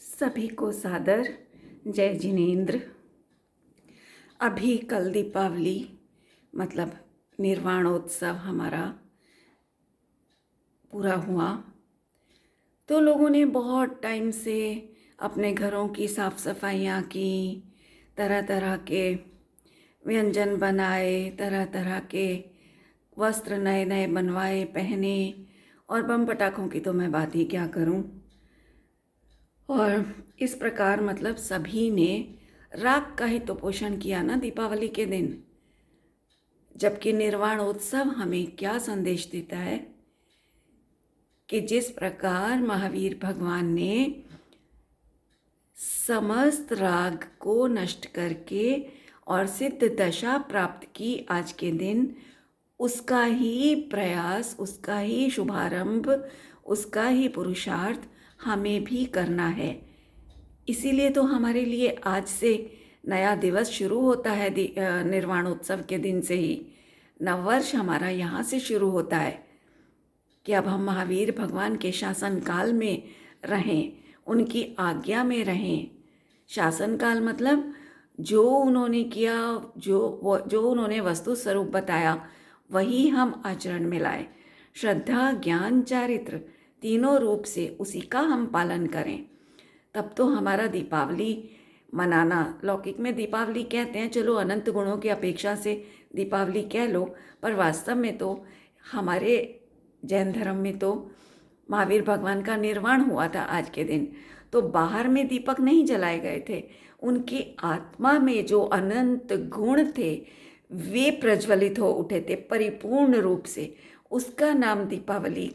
सभी को सादर जय जिनेंद्र। अभी कल दीपावली मतलब निर्वाणोत्सव हमारा पूरा हुआ, तो लोगों ने बहुत टाइम से अपने घरों की साफ़ सफाइयाँ की, तरह तरह के व्यंजन बनाए, तरह तरह के वस्त्र नए नए बनवाए, पहने। और बम पटाखों की तो मैं बात ही क्या करूं। और इस प्रकार मतलब सभी ने राग का ही तो पोषण किया ना दीपावली के दिन। जबकि निर्वाणोत्सव हमें क्या संदेश देता है कि जिस प्रकार महावीर भगवान ने समस्त राग को नष्ट करके और सिद्ध दशा प्राप्त की आज के दिन, उसका ही प्रयास, उसका ही शुभारंभ, उसका ही पुरुषार्थ हमें भी करना है। इसीलिए तो हमारे लिए आज से नया दिवस शुरू होता है। निर्वाणोत्सव के दिन से ही नववर्ष हमारा यहाँ से शुरू होता है कि अब हम महावीर भगवान के शासन काल में रहें, उनकी आज्ञा में रहें। शासन काल मतलब जो उन्होंने किया, जो उन्होंने वस्तु स्वरूप बताया, वही हम आचरण में लाए। श्रद्धा, ज्ञान, चारित्र तीनों रूप से उसी का हम पालन करें, तब तो हमारा दीपावली मनाना, लौकिक में दीपावली कहते हैं, चलो अनंत गुणों की अपेक्षा से दीपावली कह लो, पर वास्तव में तो हमारे जैन धर्म में तो महावीर भगवान का निर्वाण हुआ था आज के दिन। तो बाहर में दीपक नहीं जलाए गए थे, उनकी आत्मा में जो अनंत गुण थे वे प्रज्वलित हो उठे थे परिपूर्ण रूप से। उसका नाम दीपावली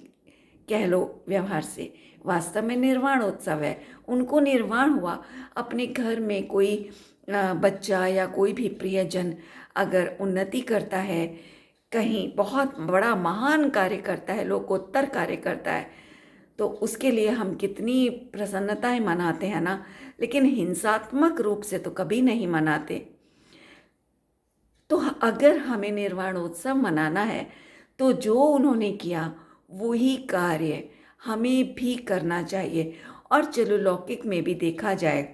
कह लो व्यवहार से, वास्तव में निर्वाणोत्सव है। उनको निर्वाण हुआ। अपने घर में कोई बच्चा या कोई भी प्रियजन अगर उन्नति करता है, कहीं बहुत बड़ा महान कार्य करता है, लोकोत्तर कार्य करता है, तो उसके लिए हम कितनी प्रसन्नताएं मनाते हैं ना, लेकिन हिंसात्मक रूप से तो कभी नहीं मनाते। तो अगर हमें निर्वाणोत्सव मनाना है तो जो उन्होंने किया वही कार्य हमें भी करना चाहिए। और चलो लौकिक में भी देखा जाए,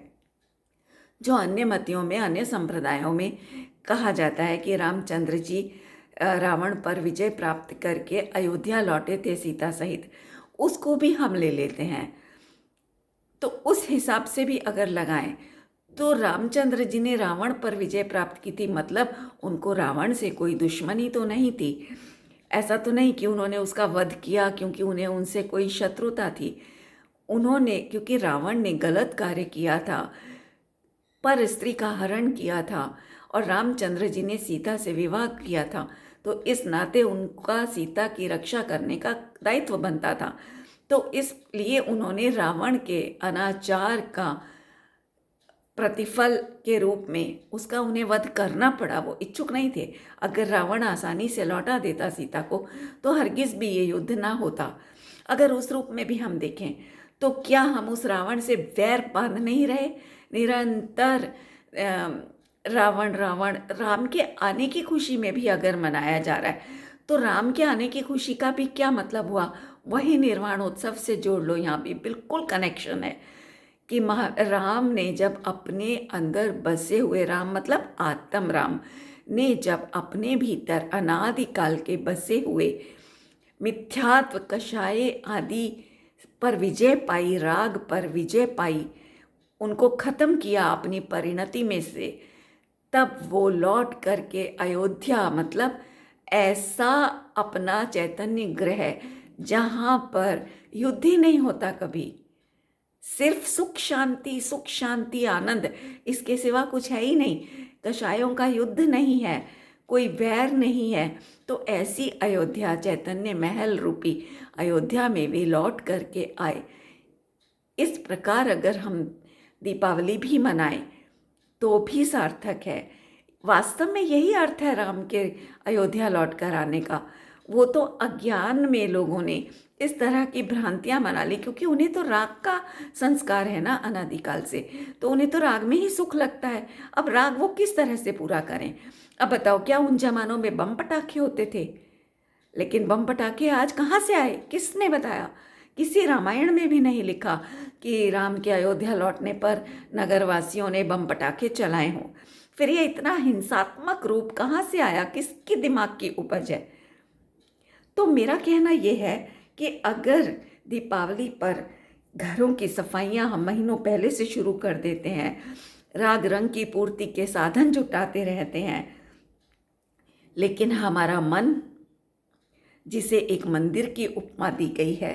जो अन्य मतियों में, अन्य संप्रदायों में कहा जाता है कि रामचंद्र जी रावण पर विजय प्राप्त करके अयोध्या लौटे थे सीता सहित, उसको भी हम ले लेते हैं। तो उस हिसाब से भी अगर लगाएं तो रामचंद्र जी ने रावण पर विजय प्राप्त की थी, मतलब उनको रावण से कोई दुश्मनी तो नहीं थी। ऐसा तो नहीं कि उन्होंने उसका वध किया क्योंकि उन्हें उनसे कोई शत्रुता थी। उन्होंने, क्योंकि रावण ने गलत कार्य किया था, पर स्त्री का हरण किया था और रामचंद्र जी ने सीता से विवाह किया था, तो इस नाते उनका सीता की रक्षा करने का दायित्व बनता था। तो इसलिए उन्होंने रावण के अनाचार का प्रतिफल के रूप में उसका उन्हें वध करना पड़ा। वो इच्छुक नहीं थे। अगर रावण आसानी से लौटा देता सीता को तो हरगिज भी ये युद्ध ना होता। अगर उस रूप में भी हम देखें तो क्या हम उस रावण से वैर बांध नहीं रहे? निरंतर रावण रावण राम के आने की खुशी में भी अगर मनाया जा रहा है तो राम के आने की खुशी का भी क्या मतलब हुआ? वही निर्वाणोत्सव से जोड़ लो, यहाँ भी बिल्कुल कनेक्शन है कि राम ने जब अपने अंदर बसे हुए, राम मतलब आत्म राम ने जब अपने भीतर अनादिकाल के बसे हुए मिथ्यात्व, कषाय आदि पर विजय पाई, राग पर विजय पाई, उनको खत्म किया अपनी परिणति में से, तब वो लौट करके अयोध्या, मतलब ऐसा अपना चैतन्य ग्रह जहाँ पर युद्ध ही नहीं होता कभी, सिर्फ सुख शांति, सुख शांति आनंद, इसके सिवा कुछ है ही नहीं। कषायों का युद्ध नहीं है, कोई वैर नहीं है। तो ऐसी अयोध्या, चैतन्य महल रूपी अयोध्या में वे लौट करके आए। इस प्रकार अगर हम दीपावली भी मनाएं तो भी सार्थक है। वास्तव में यही अर्थ है राम के अयोध्या लौट कर आने का। वो तो अज्ञान में लोगों ने इस तरह की भ्रांतियां मना ली, क्योंकि उन्हें तो राग का संस्कार है ना अनादिकाल से, तो उन्हें तो राग में ही सुख लगता है। अब राग वो किस तरह से पूरा करें? अब बताओ, क्या उन जमानों में बम पटाखे होते थे? लेकिन बम पटाखे आज कहाँ से आए? किसने बताया किसी रामायण में भी नहीं लिखा कि राम के अयोध्या लौटने पर नगरवासियों ने बम पटाखे चलाए हों। फिर ये इतना हिंसात्मक रूप कहाँ से आया, किसके दिमाग की उपज है? तो मेरा कहना ये है कि अगर दीपावली पर घरों की सफाइयाँ हम महीनों पहले से शुरू कर देते हैं, राग रंग की पूर्ति के साधन जुटाते रहते हैं, लेकिन हमारा मन, जिसे एक मंदिर की उपमा दी गई है,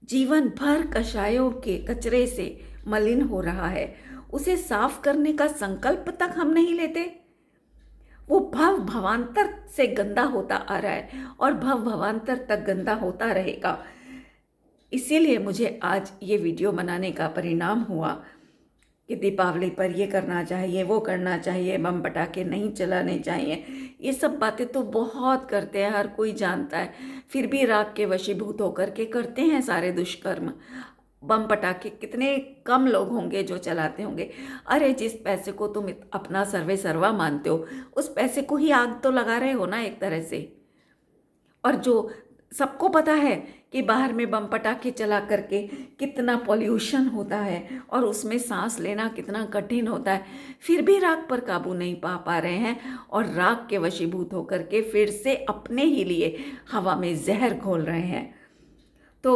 जीवन भर कषायों के कचरे से मलिन हो रहा है, उसे साफ करने का संकल्प तक हम नहीं लेते। वो भव भवांतर से गंदा होता आ रहा है और भव भवांतर तक गंदा होता रहेगा। इसीलिए मुझे आज ये वीडियो बनाने का परिणाम हुआ कि दीपावली पर ये करना चाहिए, वो करना चाहिए, बम पटाखे नहीं चलाने चाहिए। ये सब बातें तो बहुत करते हैं, हर कोई जानता है, फिर भी राग के वशीभूत होकर के करते हैं सारे दुष्कर्म। बम पटाखे कितने कम लोग होंगे जो चलाते होंगे। अरे जिस पैसे को तुम अपना सर्वे सर्वा मानते हो, उस पैसे को ही आग तो लगा रहे हो ना एक तरह से। और जो सबको पता है कि बाहर में बम पटाखे चला करके कितना पॉल्यूशन होता है और उसमें सांस लेना कितना कठिन होता है, फिर भी राग पर काबू नहीं पा रहे हैं और राग के वशीभूत होकर के फिर से अपने ही लिए हवा में जहर घोल रहे हैं। तो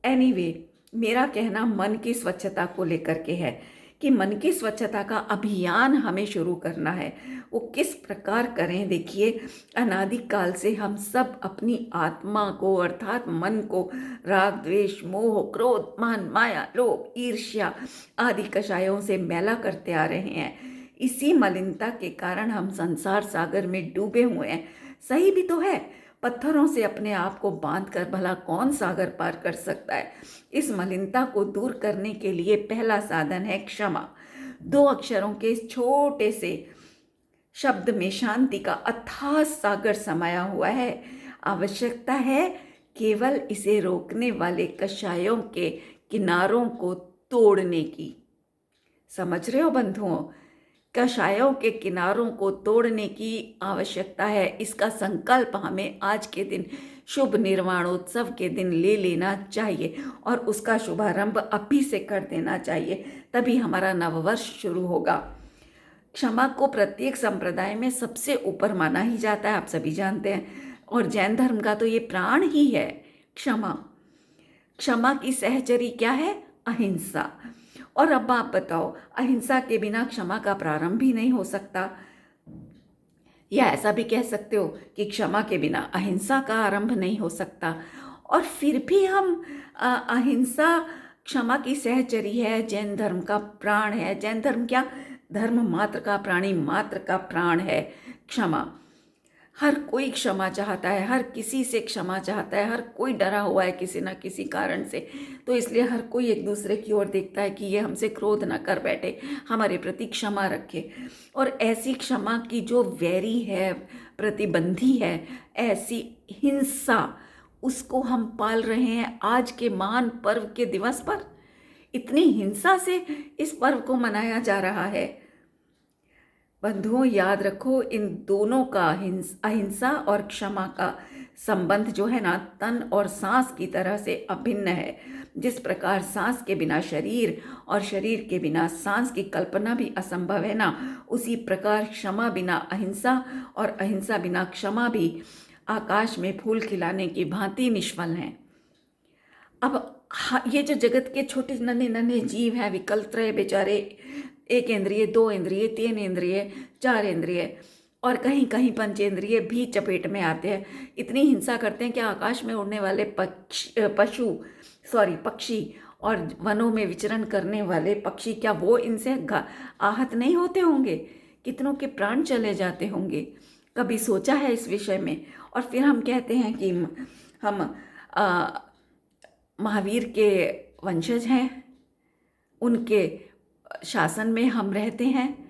एनीवे, मेरा कहना मन की स्वच्छता को लेकर के है कि मन की स्वच्छता का अभियान हमें शुरू करना है। वो किस प्रकार करें? देखिए, अनादिकाल से हम सब अपनी आत्मा को अर्थात मन को राग, द्वेष, मोह, क्रोध, मान, माया, लोभ, ईर्ष्या आदि कषायों से मैला करते आ रहे हैं। इसी मलिनता के कारण हम संसार सागर में डूबे हुए हैं। सही भी तो है, पत्थरों से अपने आप को बांधकर भला कौन सागर पार कर सकता है? इस मलिनता को दूर करने के लिए पहला साधन है क्षमा। 2 अक्षरों के छोटे से शब्द में शांति का अथाह सागर समाया हुआ है। आवश्यकता है केवल इसे रोकने वाले कषायों के किनारों को तोड़ने की। समझ रहे हो बंधुओं? कषायों के किनारों को तोड़ने की आवश्यकता है। इसका संकल्प हमें आज के दिन शुभ निर्वाणोत्सव के दिन ले लेना चाहिए और उसका शुभारंभ अभी से कर देना चाहिए, तभी हमारा नववर्ष शुरू होगा। क्षमा को प्रत्येक संप्रदाय में सबसे ऊपर माना ही जाता है, आप सभी जानते हैं, और जैन धर्म का तो ये प्राण ही है क्षमा। क्षमा की सहचरी क्या है? अहिंसा। और अब आप बताओ, अहिंसा के बिना क्षमा का प्रारंभ भी नहीं हो सकता, या ऐसा भी कह सकते हो कि क्षमा के बिना अहिंसा का आरंभ नहीं हो सकता। और फिर भी हम अहिंसा क्षमा की सहचरी है, जैन धर्म का प्राण है। जैन धर्म क्या, धर्म मात्र का, प्राणी मात्र का प्राण है क्षमा। हर कोई क्षमा चाहता है, हर किसी से क्षमा चाहता है, हर कोई डरा हुआ है किसी ना किसी कारण से। तो इसलिए हर कोई एक दूसरे की ओर देखता है कि ये हमसे क्रोध ना कर बैठे, हमारे प्रति क्षमा रखे। और ऐसी क्षमा की जो वैरी है, प्रतिबंधी है, ऐसी हिंसा, उसको हम पाल रहे हैं आज के महान पर्व के दिवस पर। इतनी हिंसा से इस पर्व को मनाया जा रहा है। बंधुओं, याद रखो, इन दोनों का अहिंसा और क्षमा का संबंध जो है ना, तन और सांस की तरह से अभिन्न है। जिस प्रकार सांस के बिना शरीर और शरीर के बिना सांस की कल्पना भी असंभव है ना, उसी प्रकार क्षमा बिना अहिंसा और अहिंसा बिना क्षमा भी आकाश में फूल खिलाने की भांति निष्फल हैं। अब ये जो जगत के छोटे नन्हे नन्हे जीव हैं, विकलत्रय बेचारे, 1 इंद्रिय, 2 इंद्रिय, 3 इंद्रिय, 4 इंद्रिय और कहीं कहीं पंचेंद्रिय भी चपेट में आते हैं। इतनी हिंसा करते हैं कि आकाश में उड़ने वाले पक्षी और वनों में विचरण करने वाले पक्षी, क्या वो इनसे आहत नहीं होते होंगे? कितनों के प्राण चले जाते होंगे? कभी सोचा है इस विषय में? और फिर हम कहते हैं कि हम महावीर के वंशज हैं, उनके शासन में हम रहते हैं।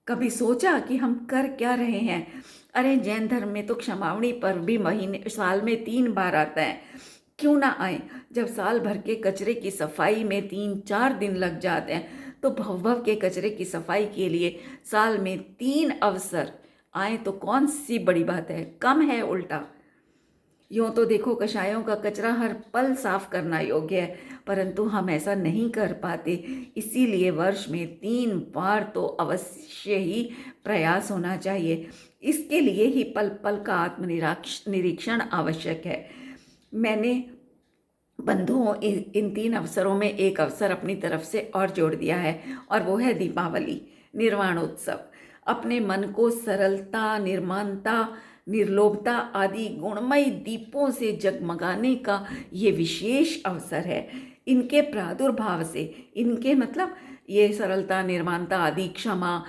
कभी सोचा कि हम कर क्या रहे हैं? अरे जैन धर्म में तो क्षमावणी पर्व भी साल में 3 बार आता है। क्यों ना आए? जब साल भर के कचरे की सफाई में 3-4 दिन लग जाते हैं, तो भव के कचरे की सफाई के लिए साल में 3 अवसर आए तो कौन सी बड़ी बात है? कम है उल्टा। यूँ तो देखो कषायों का कचरा हर पल साफ करना योग्य है, परंतु हम ऐसा नहीं कर पाते। इसीलिए वर्ष में 3 बार तो अवश्य ही प्रयास होना चाहिए। इसके लिए ही पल पल का निरीक्षण आवश्यक है। मैंने बंधुओं इन 3 अवसरों में एक अवसर अपनी तरफ से और जोड़ दिया है, और वो है दीपावली, निर्वाणोत्सव। अपने मन को सरलता, निर्माणता, निर्लोभता आदि गुणमय दीपों से जगमगाने का ये विशेष अवसर है। इनके प्रादुर्भाव से, इनके मतलब ये सरलता, निर्माणता आदि, क्षमा,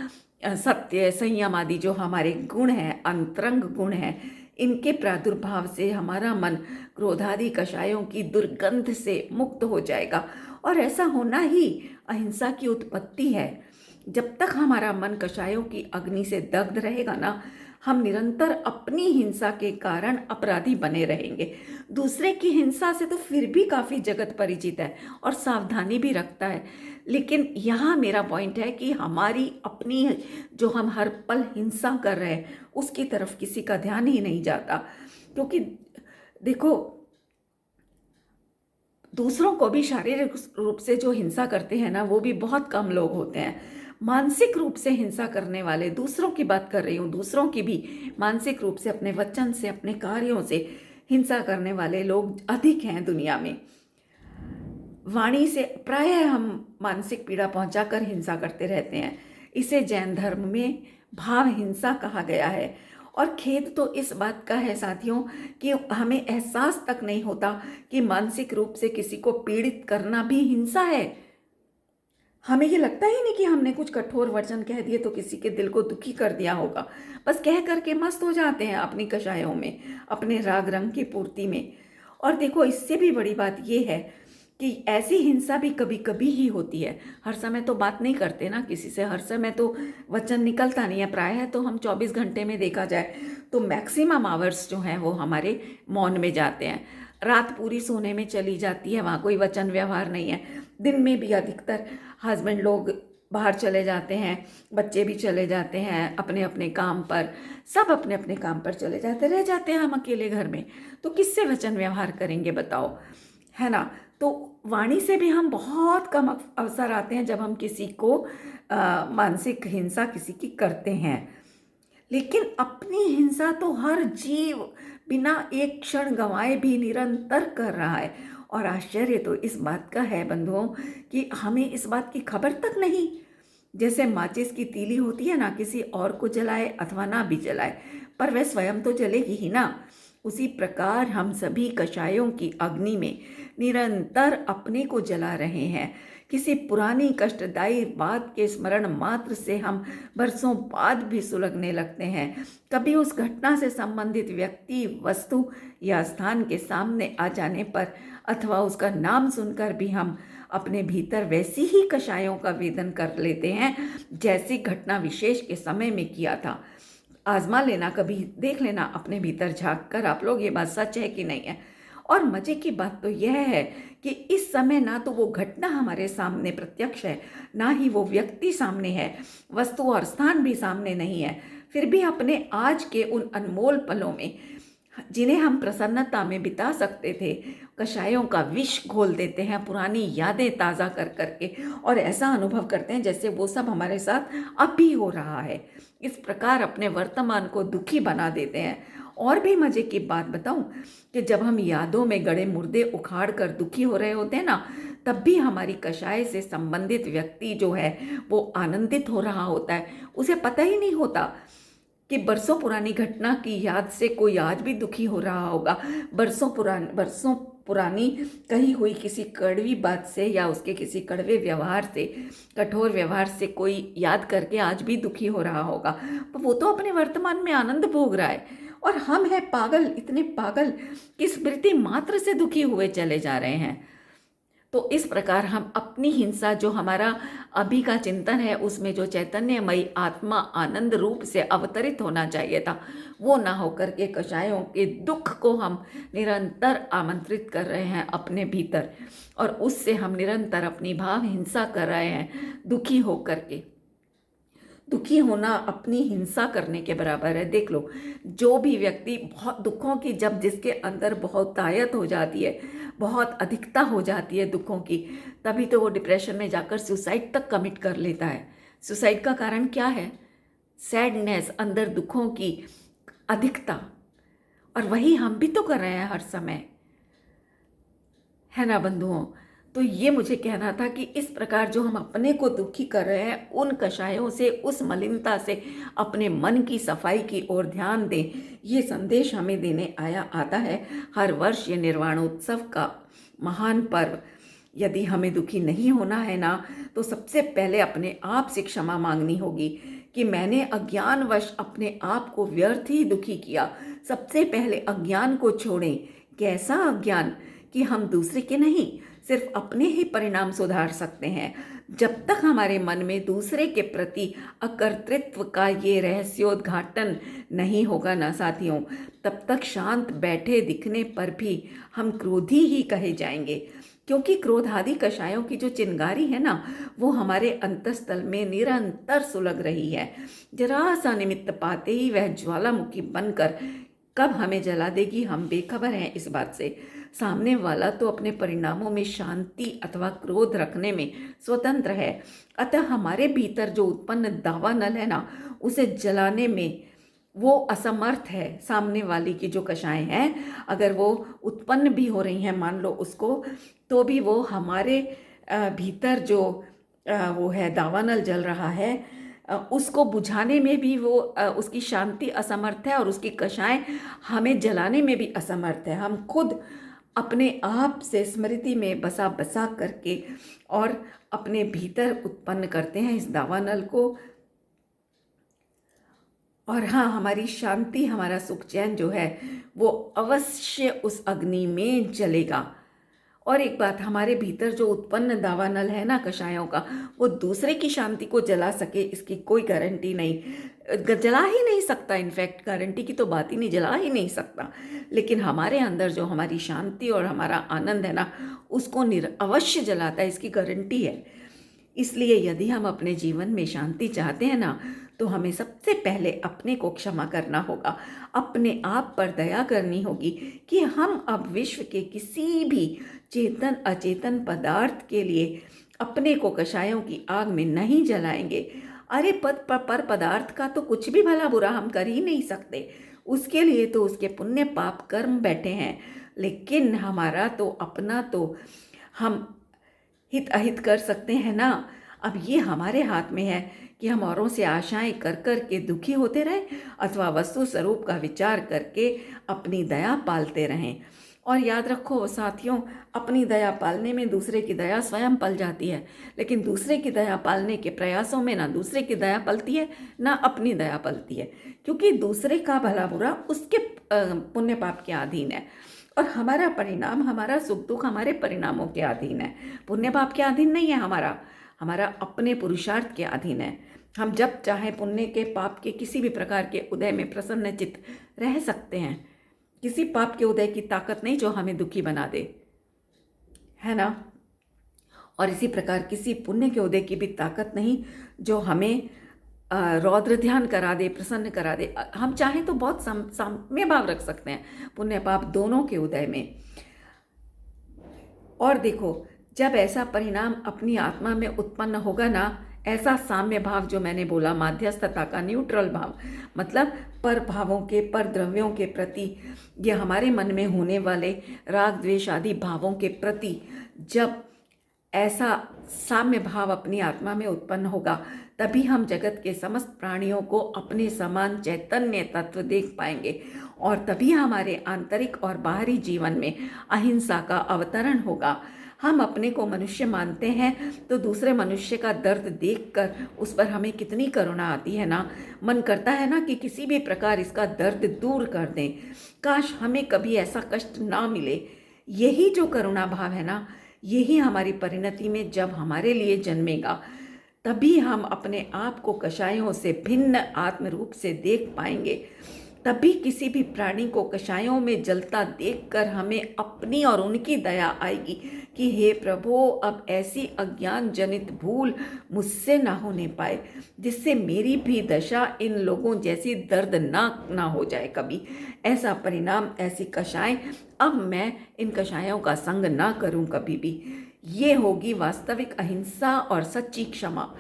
सत्य, संयम आदि जो हमारे गुण हैं, अंतरंग गुण हैं, इनके प्रादुर्भाव से हमारा मन क्रोधादि कषायों की दुर्गंध से मुक्त हो जाएगा। और ऐसा होना ही अहिंसा की उत्पत्ति है। जब तक हमारा मन कषायों की अग्नि से दग्ध रहेगा ना, हम निरंतर अपनी हिंसा के कारण अपराधी बने रहेंगे। दूसरे की हिंसा से तो फिर भी काफ़ी जगत परिचित है और सावधानी भी रखता है, लेकिन यहाँ मेरा पॉइंट है कि हमारी अपनी जो हम हर पल हिंसा कर रहे हैं उसकी तरफ किसी का ध्यान ही नहीं जाता। क्योंकि देखो, दूसरों को भी शारीरिक रूप से जो हिंसा करते हैं ना, वो भी बहुत कम लोग होते हैं। मानसिक रूप से हिंसा करने वाले, दूसरों की बात कर रही हूँ, दूसरों की भी मानसिक रूप से, अपने वचन से, अपने कार्यों से हिंसा करने वाले लोग अधिक हैं दुनिया में। वाणी से प्रायः हम मानसिक पीड़ा पहुंचाकर हिंसा करते रहते हैं। इसे जैन धर्म में भाव हिंसा कहा गया है। और खेद तो इस बात का है साथियों कि हमें एहसास तक नहीं होता कि मानसिक रूप से किसी को पीड़ित करना भी हिंसा है। हमें ये लगता ही नहीं कि हमने कुछ कठोर वचन कह दिए तो किसी के दिल को दुखी कर दिया होगा। बस कह करके मस्त हो जाते हैं अपनी कषायों में, अपने राग रंग की पूर्ति में। और देखो, इससे भी बड़ी बात ये है कि ऐसी हिंसा भी कभी कभी ही होती है। हर समय तो बात नहीं करते ना किसी से, हर समय तो वचन निकलता नहीं है। प्रायः तो हम 24 घंटे में देखा जाए तो मैक्सिमम आवर्स जो हैं वो हमारे मौन में जाते हैं। रात पूरी सोने में चली जाती है, वहाँ कोई वचन व्यवहार नहीं है। दिन में भी अधिकतर हस्बैंड लोग बाहर चले जाते हैं, बच्चे भी चले जाते हैं अपने अपने काम पर, सब अपने अपने काम पर चले जाते, रह जाते हैं हम अकेले घर में। तो किससे वचन व्यवहार करेंगे बताओ, है ना। तो वाणी से भी हम बहुत कम अवसर आते हैं जब हम किसी को मानसिक हिंसा किसी की करते हैं। लेकिन अपनी हिंसा तो हर जीव बिना एक क्षण गंवाए भी निरंतर कर रहा है। और आश्चर्य तो इस बात का है बंधुओं कि हमें इस बात की खबर तक नहीं। जैसे माचिस की तीली होती है ना, किसी और को जलाए अथवा ना भी जलाए, पर वह स्वयं तो जलेगी ही ना। उसी प्रकार हम सभी कषायों की अग्नि में निरंतर अपने को जला रहे हैं। किसी पुरानी कष्टदायी बात के स्मरण मात्र से हम बरसों बाद भी सुलगने लगते हैं। कभी उस घटना से संबंधित व्यक्ति, वस्तु या स्थान के सामने आ जाने पर अथवा उसका नाम सुनकर भी हम अपने भीतर वैसी ही कषायों का वेदन कर लेते हैं जैसी घटना विशेष के समय में किया था। आजमा लेना, कभी देख लेना अपने भीतर झांक कर आप लोग, ये बात सच है कि नहीं है। और मजे की बात तो यह है कि इस समय ना तो वो घटना हमारे सामने प्रत्यक्ष है, ना ही वो व्यक्ति सामने है, वस्तु और स्थान भी सामने नहीं है। फिर भी अपने आज के उन अनमोल पलों में जिन्हें हम प्रसन्नता में बिता सकते थे, कषायों का विष घोल देते हैं पुरानी यादें ताज़ा कर करके, और ऐसा अनुभव करते हैं जैसे वो सब हमारे साथ अब भी हो रहा है। इस प्रकार अपने वर्तमान को दुखी बना देते हैं। और भी मजे की बात बताऊं कि जब हम यादों में गड़े मुर्दे उखाड़ कर दुखी हो रहे होते हैं ना, तब भी हमारी कषाय से संबंधित व्यक्ति जो है वो आनंदित हो रहा होता है। उसे पता ही नहीं होता कि बरसों पुरानी घटना की याद से कोई आज भी दुखी हो रहा होगा। बरसों पुरानी कही हुई किसी कड़वी बात से या उसके किसी कड़वे व्यवहार से, कठोर व्यवहार से कोई याद करके आज भी दुखी हो रहा होगा। पर वो तो अपने वर्तमान में आनंद भोग रहा है, और हम हैं पागल, इतने पागल कि स्मृति मात्र से दुखी हुए चले जा रहे हैं। तो इस प्रकार हम अपनी हिंसा, जो हमारा अभी का चिंतन है, उसमें जो चैतन्यमयी आत्मा आनंद रूप से अवतरित होना चाहिए था, वो ना होकर के कषायों के दुख को हम निरंतर आमंत्रित कर रहे हैं अपने भीतर, और उससे हम निरंतर अपनी भाव हिंसा कर रहे हैं दुखी होकर के। दुखी होना अपनी हिंसा करने के बराबर है। देख लो, जो भी व्यक्ति बहुत दुखों की, जब जिसके अंदर बहुतायत हो जाती है, बहुत अधिकता हो जाती है दुखों की, तभी तो वो डिप्रेशन में जाकर सुसाइड तक कमिट कर लेता है। सुसाइड का कारण क्या है? सैडनेस, अंदर दुखों की अधिकता। और वही हम भी तो कर रहे हैं हर समय, है ना बंधुओं? तो ये मुझे कहना था कि इस प्रकार जो हम अपने को दुखी कर रहे हैं, उन कषायों से, उस मलिनता से अपने मन की सफाई की ओर ध्यान दें। ये संदेश हमें देने आता है हर वर्ष ये निर्वाणोत्सव का महान पर्व। यदि हमें दुखी नहीं होना है ना, तो सबसे पहले अपने आप से क्षमा मांगनी होगी कि मैंने अज्ञानवश अपने आप को व्यर्थ ही दुखी किया। सबसे पहले अज्ञान को छोड़ें। कैसा अज्ञान? कि हम दूसरे के नहीं, सिर्फ अपने ही परिणाम सुधार सकते हैं। जब तक हमारे मन में दूसरे के प्रति अकर्तृत्व का ये रहस्योद्घाटन नहीं होगा ना साथियों, तब तक शांत बैठे दिखने पर भी हम क्रोधी ही कहे जाएंगे। क्योंकि क्रोध आदि कषायों की जो चिंगारी है ना, वो हमारे अंतस्तल में निरंतर सुलग रही है। जरा सा निमित्त पाते ही वह ज्वालामुखी बनकर कब हमें जला देगी, हम बेखबर हैं इस बात से। सामने वाला तो अपने परिणामों में शांति अथवा क्रोध रखने में स्वतंत्र है। अतः हमारे भीतर जो उत्पन्न दावानल है ना, उसे जलाने में वो असमर्थ है। सामने वाली की जो कषाएं हैं, अगर वो उत्पन्न भी हो रही हैं, मान लो उसको, तो भी वो हमारे भीतर जो वो है दावानल जल रहा है, उसको बुझाने में भी वो उसकी शांति असमर्थ है, और उसकी कषाएं हमें जलाने में भी असमर्थ है। हम खुद अपने आप से स्मृति में बसा बसा करके और अपने भीतर उत्पन्न करते हैं इस दावानल को। और हाँ, हमारी शांति, हमारा सुख चैन जो है वो अवश्य उस अग्नि में जलेगा। और एक बात, हमारे भीतर जो उत्पन्न दावानल है ना कषायों का, वो दूसरे की शांति को जला सके इसकी कोई गारंटी नहीं, जला ही नहीं सकता। इनफैक्ट गारंटी की तो बात ही नहीं, जला ही नहीं सकता। लेकिन हमारे अंदर जो हमारी शांति और हमारा आनंद है ना, उसको अवश्य जलाता है, इसकी गारंटी है। इसलिए यदि हम अपने जीवन में शांति चाहते हैं ना, तो हमें सबसे पहले अपने को क्षमा करना होगा, अपने आप पर दया करनी होगी कि हम अब विश्व के किसी भी चेतन अचेतन पदार्थ के लिए अपने को कषायों की आग में नहीं जलाएंगे। अरे पर पदार्थ का तो कुछ भी भला बुरा हम कर ही नहीं सकते, उसके लिए तो उसके पुण्य पाप कर्म बैठे हैं। लेकिन हमारा तो अपना तो हम हित अहित कर सकते हैं ना। अब ये हमारे हाथ में है कि हम औरों से आशाएं कर कर के दुखी होते रहें, अथवा वस्तु स्वरूप का विचार करके अपनी दया पालते रहें। और याद रखो साथियों, अपनी दया पालने में दूसरे की दया स्वयं पल जाती है, लेकिन दूसरे की दया पालने के प्रयासों में ना दूसरे की दया पलती है ना अपनी दया पलती है। क्योंकि दूसरे का भला बुरा उसके पुण्य पाप के अधीन है, और हमारा परिणाम, हमारा सुख दुख हमारे परिणामों के अधीन है, पुण्य पाप के अधीन नहीं है। हमारा अपने पुरुषार्थ के अधीन है। हम जब चाहे पुण्य के पाप के किसी भी प्रकार के उदय में प्रसन्नचित्त रह सकते हैं। किसी पाप के उदय की ताकत नहीं जो हमें दुखी बना दे, है ना। और इसी प्रकार किसी पुण्य के उदय की भी ताकत नहीं जो हमें रौद्र ध्यान करा दे, प्रसन्न करा दे। हम चाहें तो बहुत साम्य भाव रख सकते हैं पुण्य पाप दोनों के उदय में। और देखो, जब ऐसा परिणाम अपनी आत्मा में उत्पन्न होगा ना, ऐसा साम्य भाव जो मैंने बोला, माध्यस्थता का न्यूट्रल भाव, मतलब पर भावों के, पर द्रव्यों के प्रति, ये हमारे मन में होने वाले राग द्वेष आदि भावों के प्रति जब ऐसा साम्य भाव अपनी आत्मा में उत्पन्न होगा, तभी हम जगत के समस्त प्राणियों को अपने समान चैतन्य तत्व देख पाएंगे, और तभी हमारे आंतरिक और बाहरी जीवन में अहिंसा का अवतरण होगा। हम अपने को मनुष्य मानते हैं तो दूसरे मनुष्य का दर्द देखकर उस पर हमें कितनी करुणा आती है ना। मन करता है ना कि किसी भी प्रकार इसका दर्द दूर कर दें, काश हमें कभी ऐसा कष्ट ना मिले। यही जो करुणा भाव है ना, यही हमारी परिणति में जब हमारे लिए जन्मेगा, तभी हम अपने आप को कषायों से भिन्न आत्म रूप से देख पाएंगे। तभी किसी भी प्राणी को कषायों में जलता देखकर हमें अपनी और उनकी दया आएगी कि हे प्रभु, अब ऐसी अज्ञान जनित भूल मुझसे ना होने पाए, जिससे मेरी भी दशा इन लोगों जैसी दर्दनाक ना हो जाए कभी। ऐसा परिणाम, ऐसी कषाय, अब मैं इन कषायों का संग ना करूं कभी भी। ये होगी वास्तविक अहिंसा और सच्ची क्षमा।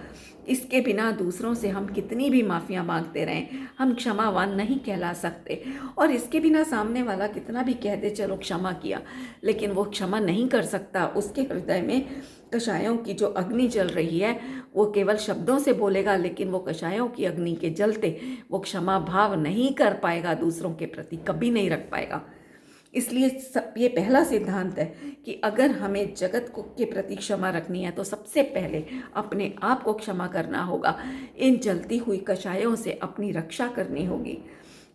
इसके बिना दूसरों से हम कितनी भी माफ़ियाँ मांगते रहें, हम क्षमावान नहीं कहला सकते। और इसके बिना सामने वाला कितना भी कह दे चलो क्षमा किया, लेकिन वो क्षमा नहीं कर सकता। उसके हृदय में कषायों की जो अग्नि जल रही है, वो केवल शब्दों से बोलेगा, लेकिन वो कषायों की अग्नि के जलते वो क्षमा भाव नहीं कर पाएगा, दूसरों के प्रति कभी नहीं रख पाएगा। इसलिए ये पहला सिद्धांत है कि अगर हमें जगत को के प्रति क्षमा रखनी है तो सबसे पहले अपने आप को क्षमा करना होगा। इन जलती हुई कषायों से अपनी रक्षा करनी होगी।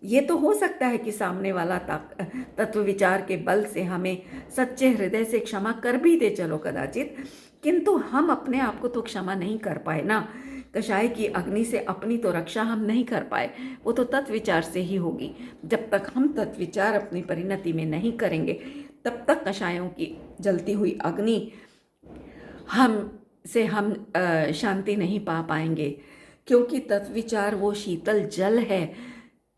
ये तो हो सकता है कि सामने वाला तत्व विचार के बल से हमें सच्चे हृदय से क्षमा कर भी दे, चलो कदाचित, किंतु हम अपने आप को तो क्षमा नहीं कर पाए ना। कषाय की अग्नि से अपनी तो रक्षा हम नहीं कर पाए, वो तो तत्विचार से ही होगी। जब तक हम तत्विचार अपनी परिणति में नहीं करेंगे, तब तक कषायों की जलती हुई अग्नि हम शांति नहीं पा पाएंगे, क्योंकि तत्विचार वो शीतल जल है,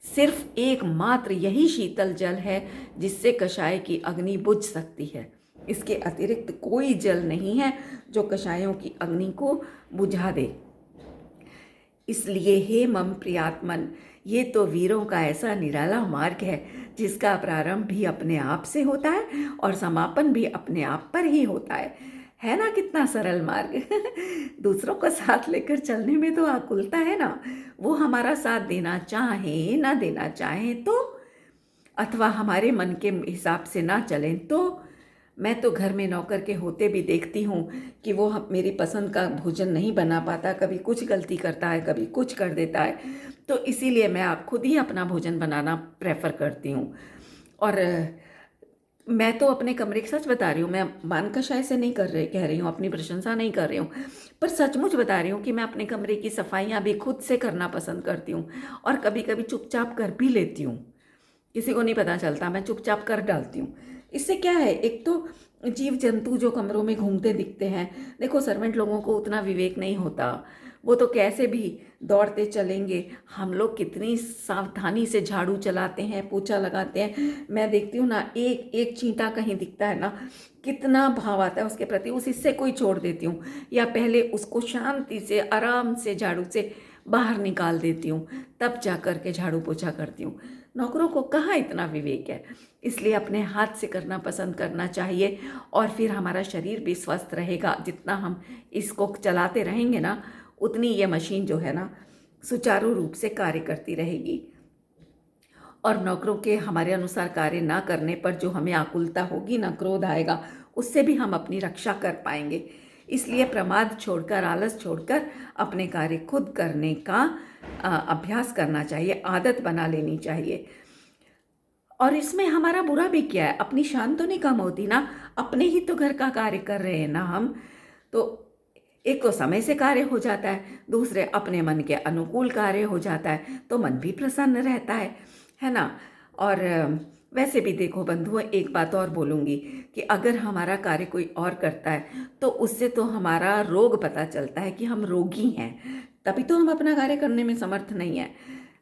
सिर्फ एकमात्र यही शीतल जल है जिससे कषाय की अग्नि बुझ सकती है। इसके अतिरिक्त कोई जल नहीं है जो कषायों की अग्नि को बुझा दे। इसलिए हे मम प्रियात्मन, ये तो वीरों का ऐसा निराला मार्ग है जिसका प्रारंभ भी अपने आप से होता है और समापन भी अपने आप पर ही होता है ना? कितना सरल मार्ग। दूसरों को साथ लेकर चलने में तो आकुलता है ना, वो हमारा साथ देना चाहे ना देना चाहे तो, अथवा हमारे मन के हिसाब से ना चलें तो। मैं तो घर में नौकर के होते भी देखती हूँ कि वो मेरी पसंद का भोजन नहीं बना पाता, कभी कुछ गलती करता है, कभी कुछ कर देता है। तो इसीलिए मैं आप खुद ही अपना भोजन बनाना प्रेफर करती हूँ। और मैं तो अपने कमरे की, सच बता रही हूँ, मैं मान कषाय से नहीं कह रही हूँ, अपनी प्रशंसा नहीं कर रही हूँ, पर सचमुच बता रही हूँ कि मैं अपने कमरे की सफाइयाँ भी खुद से करना पसंद करती हूँ। और कभी कभी चुपचाप कर भी लेती हूँ, किसी को नहीं पता चलता, मैं चुपचाप कर डालती हूँ। इससे क्या है, एक तो जीव जंतु जो कमरों में घूमते दिखते हैं, देखो सर्वेंट लोगों को उतना विवेक नहीं होता, वो तो कैसे भी दौड़ते चलेंगे। हम लोग कितनी सावधानी से झाड़ू चलाते हैं, पोछा लगाते हैं। मैं देखती हूँ ना, एक एक चींटा कहीं दिखता है ना, कितना भाव आता है उसके प्रति, उस हिस्से को ही छोड़ देती हूँ, या पहले उसको शांति से आराम से झाड़ू से बाहर निकाल देती हूँ, तब जा कर के झाड़ू पोछा करती हूँ। नौकरों को कहाँ इतना विवेक है। इसलिए अपने हाथ से करना पसंद करना चाहिए, और फिर हमारा शरीर भी स्वस्थ रहेगा। जितना हम इसको चलाते रहेंगे ना, उतनी ये मशीन जो है ना सुचारू रूप से कार्य करती रहेगी। और नौकरों के हमारे अनुसार कार्य ना करने पर जो हमें आकुलता होगी ना, क्रोध आएगा, उससे भी हम अपनी रक्षा कर पाएंगे। इसलिए प्रमाद छोड़कर, आलस छोड़कर अपने कार्य खुद करने का अभ्यास करना चाहिए, आदत बना लेनी चाहिए। और इसमें हमारा बुरा भी क्या है, अपनी शान तो नहीं कम होती ना, अपने ही तो घर का कार्य कर रहे हैं ना हम। तो एक तो समय से कार्य हो जाता है, दूसरे अपने मन के अनुकूल कार्य हो जाता है, तो मन भी प्रसन्न रहता है ना। और वैसे भी देखो बंधुओं, एक बात और बोलूँगी कि अगर हमारा कार्य कोई और करता है तो उससे तो हमारा रोग पता चलता है कि हम रोगी हैं, तभी तो हम अपना कार्य करने में समर्थ नहीं है।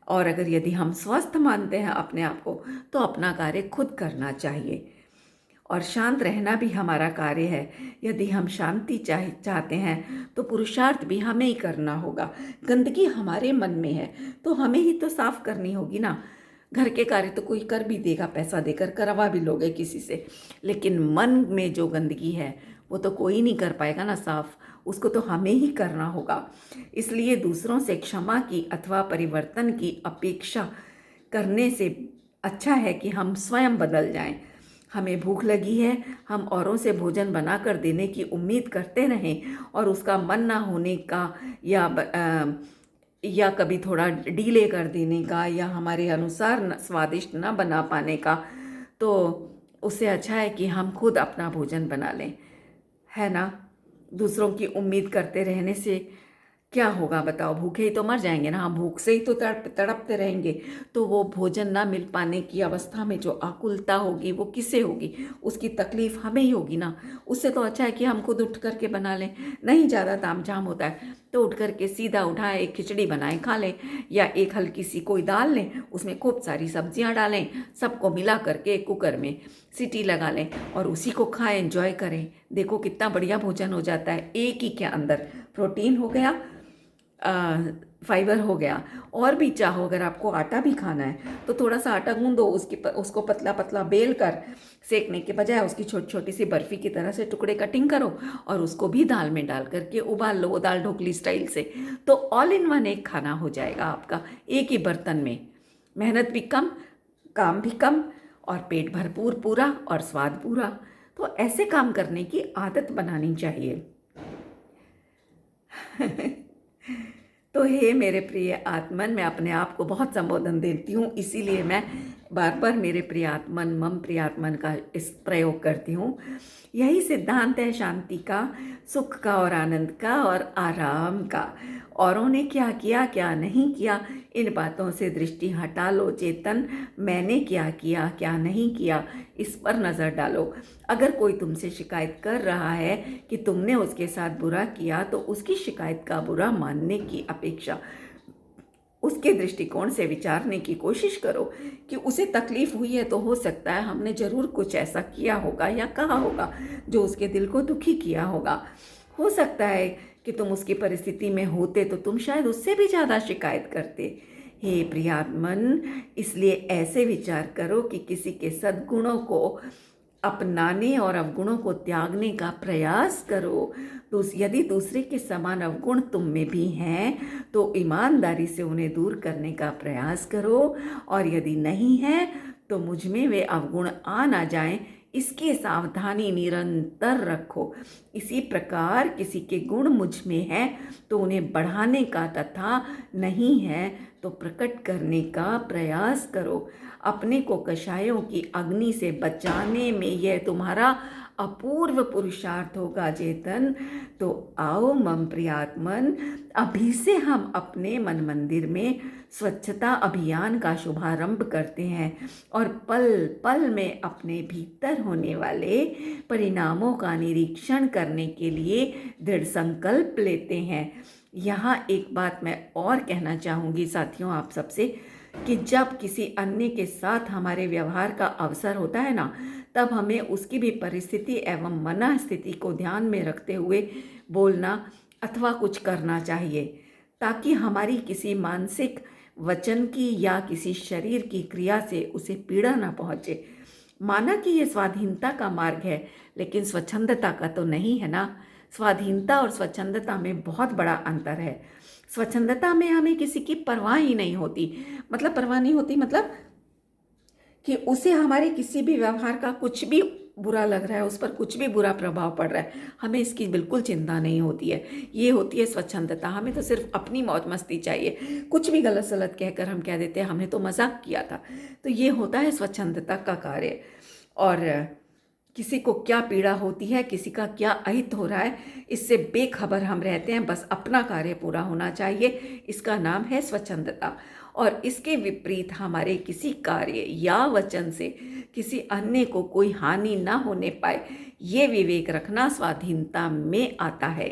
और अगर यदि हम स्वस्थ मानते हैं अपने आप को, तो अपना कार्य खुद करना चाहिए। और शांत रहना भी हमारा कार्य है। यदि हम शांति चाहते हैं तो पुरुषार्थ भी हमें ही करना होगा। गंदगी हमारे मन में है तो हमें ही तो साफ करनी होगी ना। घर के कार्य तो कोई कर भी देगा, पैसा देकर करवा भी लोगे किसी से, लेकिन मन में जो गंदगी है वो तो कोई नहीं कर पाएगा ना साफ, उसको तो हमें ही करना होगा। इसलिए दूसरों से क्षमा की अथवा परिवर्तन की अपेक्षा करने से अच्छा है कि हम स्वयं बदल जाएं। हमें भूख लगी है, हम औरों से भोजन बना कर देने की उम्मीद करते रहें और उसका मन ना होने का, या कभी थोड़ा डीले कर देने का, या हमारे अनुसार स्वादिष्ट ना बना पाने का, तो उससे अच्छा है कि हम खुद अपना भोजन बना लें, है ना। दूसरों की उम्मीद करते रहने से क्या होगा बताओ, भूखे ही तो मर जाएंगे ना, हम भूख से ही तो तड़पते रहेंगे। तो वो भोजन ना मिल पाने की अवस्था में जो आकुलता होगी वो किसे होगी, उसकी तकलीफ हमें ही होगी ना। उससे तो अच्छा है कि हम खुद उठ करके बना लें, नहीं ज़्यादा तामझाम होता है तो उठ करके सीधा उठाएं, एक खिचड़ी बनाएं खा लें, या एक हल्की सी कोई दाल लें, उसमें खूब सारी सब्जियां डालें, सबको मिला करके कुकर में सीटी लगा लें और उसी को खाएं, एंजॉय करें। देखो कितना बढ़िया भोजन हो जाता है, एक ही के अंदर प्रोटीन हो गया, फाइबर हो गया। और भी चाहो अगर आपको आटा भी खाना है तो थोड़ा सा आटा गूंदो, उसको पतला पतला बेल कर सेकने के बजाय उसकी छोटी छोटी सी बर्फ़ी की तरह से टुकड़े कटिंग करो और उसको भी दाल में डाल करके उबाल लो, वो दाल ढोकली स्टाइल से। तो ऑल इन वन एक खाना हो जाएगा आपका एक ही बर्तन में। मेहनत भी कम, काम भी कम, और पेट भरपूर पूरा और स्वाद पूरा। तो ऐसे काम करने की आदत बनानी चाहिए। तो हे मेरे प्रिय आत्मन, मैं अपने आप को बहुत संबोधन देती हूँ, इसीलिए मैं बार बार मेरे प्रिय आत्मन, मम प्रिय आत्मन का इस प्रयोग करती हूँ। यही सिद्धांत है शांति का, सुख का और आनंद का और आराम का। औरों ने क्या किया क्या नहीं किया, इन बातों से दृष्टि हटा लो चेतन। मैंने क्या किया क्या नहीं किया, इस पर नज़र डालो। अगर कोई तुमसे शिकायत कर रहा है कि तुमने उसके साथ बुरा किया, तो उसकी शिकायत का बुरा मानने की अपेक्षा उसके दृष्टिकोण से विचारने की कोशिश करो कि उसे तकलीफ हुई है तो हो सकता है हमने ज़रूर कुछ ऐसा किया होगा या कहा होगा जो उसके दिल को दुखी किया होगा। हो सकता है कि तुम उसकी परिस्थिति में होते तो तुम शायद उससे भी ज़्यादा शिकायत करते। हे प्रियात्मन, इसलिए ऐसे विचार करो कि किसी के सद्गुणों को अपनाने और अवगुणों को त्यागने का प्रयास करो। तो यदि दूसरे के समान अवगुण तुम में भी हैं तो ईमानदारी से उन्हें दूर करने का प्रयास करो, और यदि नहीं है तो मुझ में वे अवगुण आ ना जाएं, इसकी सावधानी निरंतर रखो। इसी प्रकार किसी के गुण मुझ में है तो उन्हें बढ़ाने का तथा नहीं है तो प्रकट करने का प्रयास करो। अपने को कषायों की अग्नि से बचाने में यह तुम्हारा अपूर्व पुरुषार्थ होगा चेतन। तो आओ मम प्रियात्मन, अभी से हम अपने मन मंदिर में स्वच्छता अभियान का शुभारंभ करते हैं और पल पल में अपने भीतर होने वाले परिणामों का निरीक्षण करने के लिए दृढ़ संकल्प लेते हैं। यहाँ एक बात मैं और कहना चाहूँगी साथियों आप सबसे, कि जब किसी अन्य के साथ हमारे व्यवहार का अवसर होता है ना, तब हमें उसकी भी परिस्थिति एवं मन स्थिति को ध्यान में रखते हुए बोलना अथवा कुछ करना चाहिए, ताकि हमारी किसी मानसिक वचन की या किसी शरीर की क्रिया से उसे पीड़ा ना पहुँचे। माना कि ये स्वाधीनता का मार्ग है, लेकिन स्वच्छंदता का तो नहीं है ना। स्वाधीनता और स्वच्छंदता में बहुत बड़ा अंतर है। स्वच्छंदता में हमें किसी की परवाह ही नहीं होती, मतलब परवाह नहीं होती, मतलब कि उसे हमारे किसी भी व्यवहार का कुछ भी बुरा लग रहा है, उस पर कुछ भी बुरा प्रभाव पड़ रहा है, हमें इसकी बिल्कुल चिंता नहीं होती है। ये होती है स्वच्छंदता। हमें तो सिर्फ अपनी मौज मस्ती चाहिए, कुछ भी गलत सलत कहकर हम कह देते हैं हमने तो मजाक किया था। तो ये होता है स्वच्छंदता का कार्य। और किसी को क्या पीड़ा होती है, किसी का क्या अहित हो रहा है, इससे बेखबर हम रहते हैं, बस अपना कार्य पूरा होना चाहिए। इसका नाम है स्वच्छंदता। और इसके विपरीत हमारे किसी कार्य या वचन से किसी अन्य को कोई हानि ना होने पाए, ये विवेक रखना स्वाधीनता में आता है।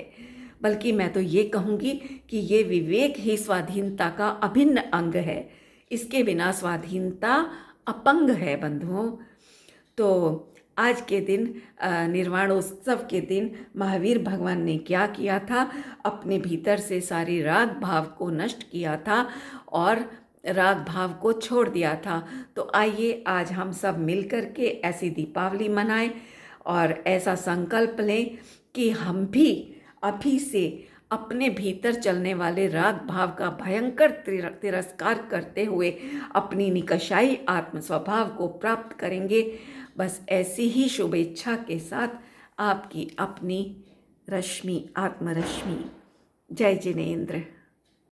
बल्कि मैं तो ये कहूँगी कि ये विवेक ही स्वाधीनता का अभिन्न अंग है। इसके बिना स्वाधीनता अपंग है बंधुओं। तो आज के दिन, निर्वाणोत्सव के दिन, महावीर भगवान ने क्या किया था, अपने भीतर से सारी राग भाव को नष्ट किया था और राग भाव को छोड़ दिया था। तो आइए आज हम सब मिलकर के ऐसी दीपावली मनाएं और ऐसा संकल्प लें कि हम भी अभी से अपने भीतर चलने वाले राग भाव का भयंकर तिरस्कार करते हुए अपनी निकषाई आत्म स्वभाव को प्राप्त करेंगे। बस ऐसी ही शुभेच्छा के साथ आपकी अपनी रश्मि, आत्मरश्मि। जय जिनेंद्र।